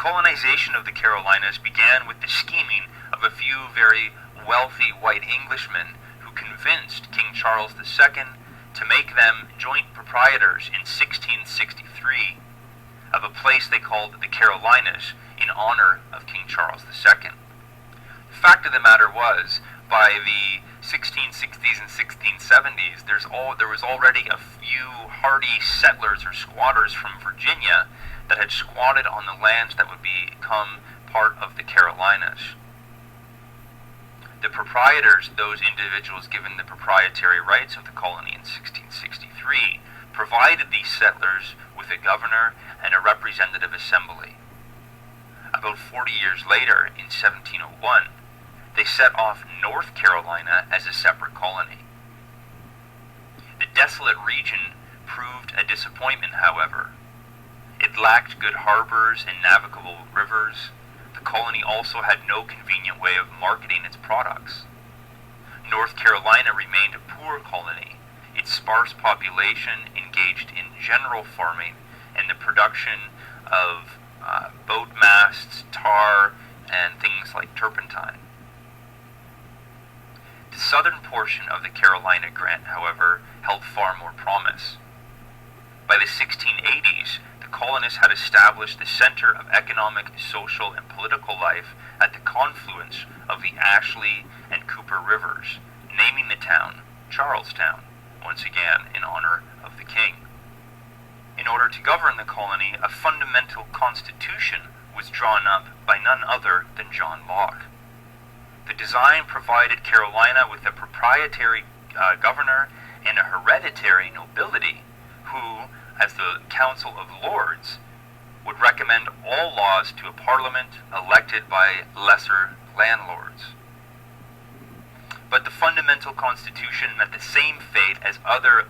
colonization of the Carolinas began with the scheming of a few very wealthy white Englishmen who convinced King Charles II to make them joint proprietors in 1663 of a place they called the Carolinas in honor of King Charles II. The fact of the matter was, by the 1660s and 1670s, there was already a few hardy settlers or squatters from Virginia that had squatted on the lands that would become part of the Carolinas. The proprietors, those individuals given the proprietary rights of the colony in 1663, provided these settlers with a governor and a representative assembly. About 40 years later, in 1701, they set off North Carolina as a separate colony. The desolate region proved a disappointment, however. It lacked good harbors and navigable rivers. The colony also had no convenient way of marketing its products. North Carolina remained a poor colony. Its sparse population engaged in general farming and the production of boat masts, tar, and things like turpentine. The southern portion of the Carolina Grant, however, held far more promise. By the 1680s, the colonists had established the center of economic, social, and political life at the confluence of the Ashley and Cooper rivers, naming the town Charlestown, once again in honor of the king. In order to govern the colony, a fundamental constitution was drawn up by none other than John Locke. The design provided Carolina with a proprietary governor and a hereditary nobility who, as the Council of Lords, would recommend all laws to a parliament elected by lesser landlords. But the fundamental constitution met the same fate as other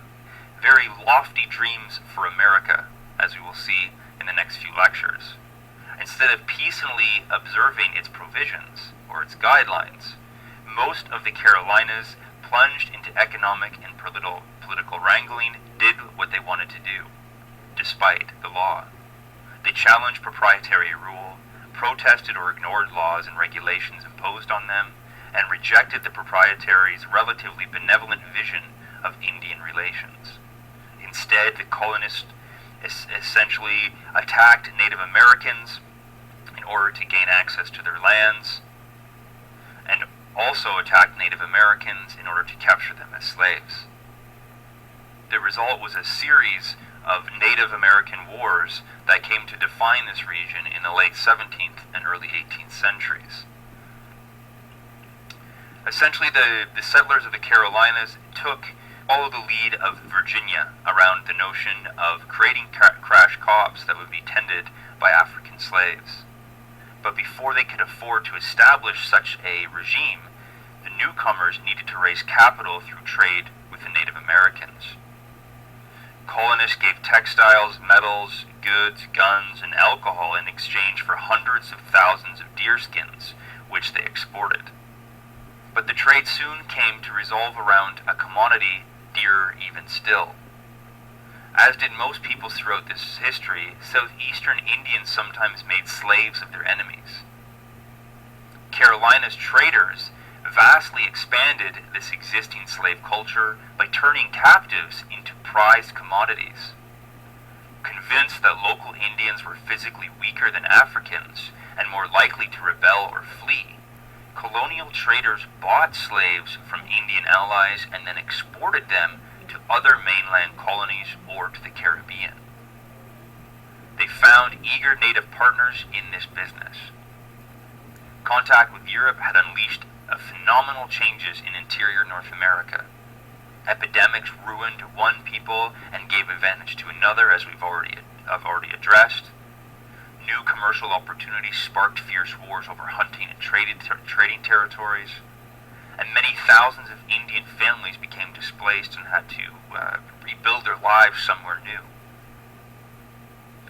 very lofty dreams for America, as we will see in the next few lectures. Instead of peacefully observing its provisions, or its guidelines, most of the Carolinas plunged into economic and political wrangling, did what they wanted to do, despite the law. They challenged proprietary rule, protested or ignored laws and regulations imposed on them, and rejected the proprietary's relatively benevolent vision of Indian relations. Instead, the colonists essentially attacked Native Americans in order to gain access to their lands, and also attacked Native Americans in order to capture them as slaves. The result was a series of Native American wars that came to define this region in the late 17th and early 18th centuries. Essentially, the settlers of the Carolinas followed the lead of Virginia around the notion of creating crash crops that would be tended by African slaves. But before they could afford to establish such a regime, the newcomers needed to raise capital through trade with the Native Americans. Colonists gave textiles, metals, goods, guns, and alcohol in exchange for hundreds of thousands of deerskins, which they exported. But the trade soon came to revolve around a commodity dearer even still. As did most peoples throughout this history, southeastern Indians sometimes made slaves of their enemies. Carolina's traders vastly expanded this existing slave culture by turning captives into prized commodities. Convinced that local Indians were physically weaker than Africans and more likely to rebel or flee, colonial traders bought slaves from Indian allies and then exported them to other mainland colonies or to the Caribbean. They found eager native partners in this business. Contact with Europe had unleashed phenomenal changes in interior North America. Epidemics ruined one people and gave advantage to another, as I've already addressed. New commercial opportunities sparked fierce wars over hunting and trading territories, and many thousands of Indian families became displaced and had to rebuild their lives somewhere new.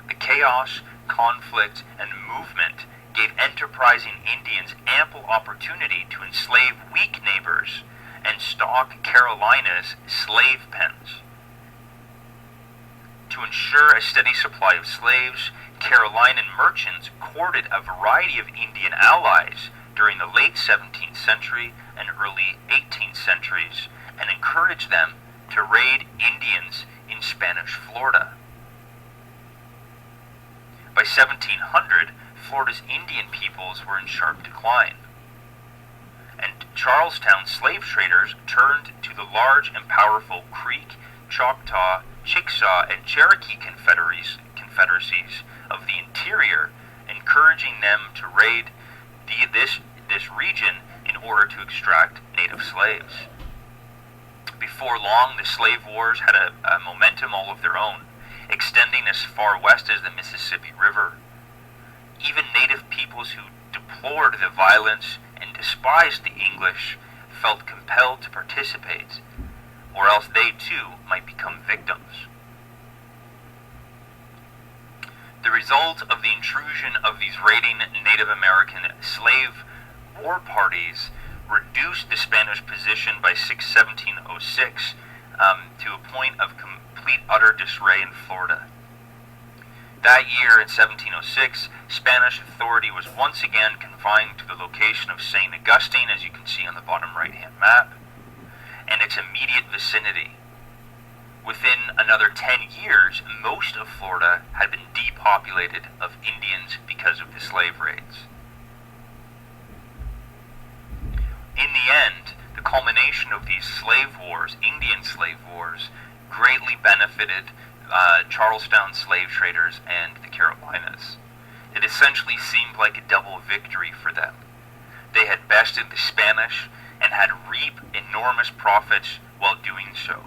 The chaos, conflict, and movement gave enterprising Indians ample opportunity to enslave weak neighbors and stock Carolina's slave pens. To To ensure a steady supply of slaves, Carolinian merchants courted a variety of Indian allies during the late 17th century and early 18th centuries, and encouraged them to raid Indians in Spanish Florida. By 1700, Florida's Indian peoples were in sharp decline, and Charlestown slave traders turned to the large and powerful Creek, Choctaw, Chickasaw, and Cherokee confederacies of the interior, encouraging them to raid this region in order to extract native slaves. Before long, the slave wars had a momentum all of their own, extending as far west as the Mississippi River. Even native peoples who deplored the violence and despised the English felt compelled to participate, or else they too might become victims. The result of the intrusion of these raiding Native American slave war parties reduced the Spanish position by 1706 to a point of complete utter disarray in Florida. That year, in 1706, Spanish authority was once again confined to the location of St. Augustine, as you can see on the bottom right-hand map, and its immediate vicinity. Within another 10 years, most of Florida had been depopulated of Indians because of the slave raids. In the end, the culmination of these slave wars, Indian slave wars, greatly benefited Charlestown slave traders and the Carolinas. It essentially seemed like a double victory for them. They had bested the Spanish and had reaped enormous profits while doing so.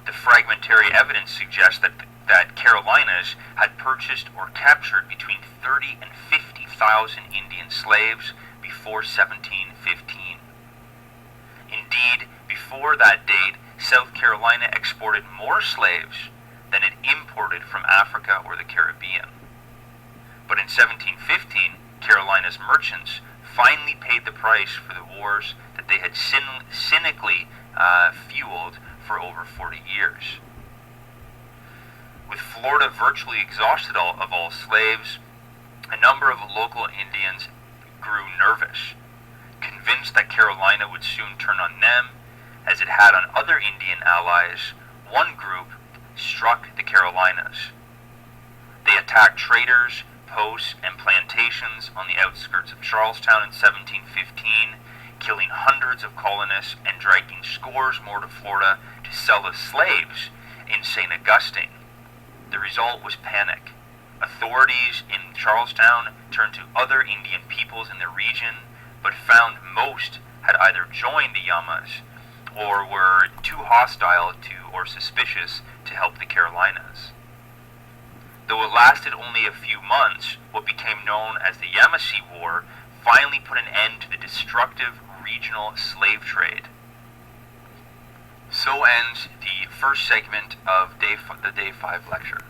The fragmentary evidence suggests that Carolinas had purchased or captured between 30 and 50,000 Indian slaves before 1715. Indeed, before that date, South Carolina exported more slaves than it imported from Africa or the Caribbean. But in 1715, Carolina's merchants finally paid the price for the wars that they had cynically fueled for over 40 years. With Florida virtually exhausted of all slaves, a number of local Indians grew nervous, convinced that Carolina would soon turn on them, as it had on other Indian allies. One group struck the Carolinas. They attacked traders, posts, and plantations on the outskirts of Charlestown in 1715, killing hundreds of colonists and dragging scores more to Florida to sell as slaves in St. Augustine. The result was panic. Authorities in Charlestown turned to other Indian peoples in the region, but found most had either joined the Yamas or were too hostile to or suspicious to help the Carolinas. Though it lasted only a few months, what became known as the Yamasee War finally put an end to the destructive regional slave trade. So ends the first segment of the Day 5 lecture.